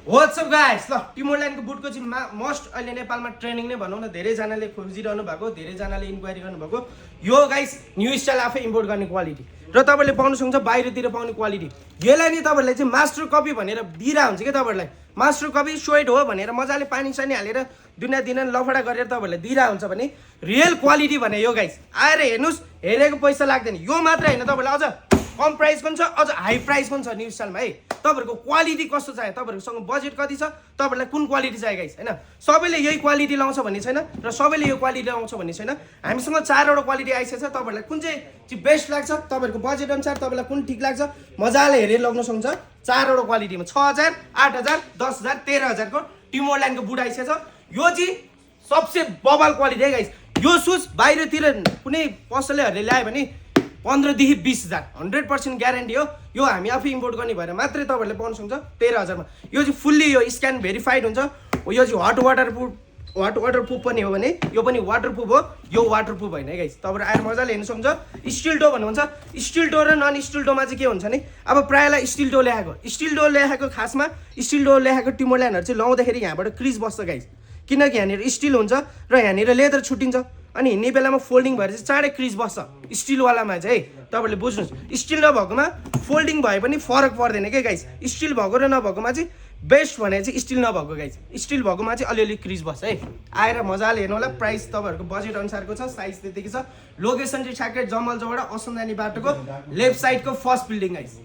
WhatsApp guys ल टिमोरल्यान्डको बुटको चाहिँ most अहिले नेपालमा ट्रेनिङ नै भनौँ न धेरैजनाले खोजिरहनु भएको धेरैजनाले इन्क्वायरी गर्नुभएको यो गाइस न्यू स्टाइल आफै इम्पोर्ट गर्ने क्वालिटी र तपाईँले पाउन सक्नुहुन्छ बाहिरतिर पाउने क्वालिटी यसलाई नि तपाईँहरूलाई चाहिँ मास्टर कपी भनेर दिइरा हुन्छ कि तपाईँहरूलाई मास्टर कपी स्वेट हो भनेर मजाले पानी सानी हालेर दुनियाँ दिन लफडा गरेर तपाईँहरूलाई दिइरा हुन्छ भने रियल क्वालिटी भने यो गाइस आएर हेर्नुहोस् हेरेको पैसा लाग्दैन यो मात्र होइन तपाईँलाई अझ कम प्राइस पनि छ अझ हाई प्राइस पनि छ न्यू स्टाइलमा है तपाईँहरूको क्वालिटी कस्तो चाहियो तपाईँहरूसँग बजेट कति छ तपाईँहरूलाई कुन क्वालिटी चाहियो गाइस होइन सबैले यही क्वालिटी लाउँछ भन्ने छैन र सबैले यो क्वालिटी लाउँछ भन्ने छैन हामीसँग 4वटा क्वालिटी आइसकेको छ तपाईँहरूलाई कुन चाहिँ बेस्ट लाग्छ तपाईँहरूको बजेट अनुसार तपाईँलाई कुन ठिक लाग्छ मजाले हेरेर लग्न सक्नुहुन्छ 4वटा क्वालिटीमा 6000 8000 10000 13000 को टिमोरल्यान्डको बुट आइसकेको छ यो चाहिँ सबसे बबाल क्वालिटी है गाइस यो सुज बाहिरतिर कुनै पसलेहरूले ल्यायो भने 15 देखि 20,000 100% ग्यारेन्टी हो यो हामी आफै इम्पोर्ट गर्ने भएर मात्रै तपाईँहरूले पाउन सक्नुहुन्छ 13,000 मा यो चाहिँ फुल्ली यो स्क्यान भेरिफाइड हुन्छ यो चाहिँ हट वाटरप्रुफ पनि हो भने यो पनि वाटरप्रुफ हो यो वाटरप्रुफ होइन है गाइस तपाईँहरू आएर मजाले हेर्न सक्नुहुन्छ स्टिल टो भन्नुहुन्छ स्टिल टो र नन स्टिल टोमा चाहिँ के हुन्छ भने अब प्रायःलाई स्टिल टो ल्याएको खासमा स्टिल टो ल्याएको टिमोरल्यान्डहरू चाहिँ लाउँदाखेरि यहाँबाट क्रिज बस्छ गाइस किनकि यहाँनिर स्टिल हुन्छ र यहाँनिर लेदर छुट्टिन्छ अनि हिँड्ने बेलामा फोल्डिङ भएर चाहिँ चाँडै क्रिज बस्छ स्टिलवालामा चाहिँ है तपाईँले बुझ्नुहोस् स्टिल नभएकोमा फोल्डिङ भए पनि फरक पर्दैन क्या गाइस स्टिल भएको र नभएकोमा चाहिँ बेस्ट भने चाहिँ स्टिल नभएको गाइस स्टिल भएकोमा चाहिँ अलिअलि क्रिज बस्छ है आएर मजाले हेर्नु होला प्राइस तपाईँहरूको बजेट अनुसारको छ साइज त्यतिकै छ लोकेसन चाहिँ ठ्याक्कै जमलजोडा असन्दानी बाटोको लेफ्ट साइडको फर्स्ट बिल्डिङ गाइस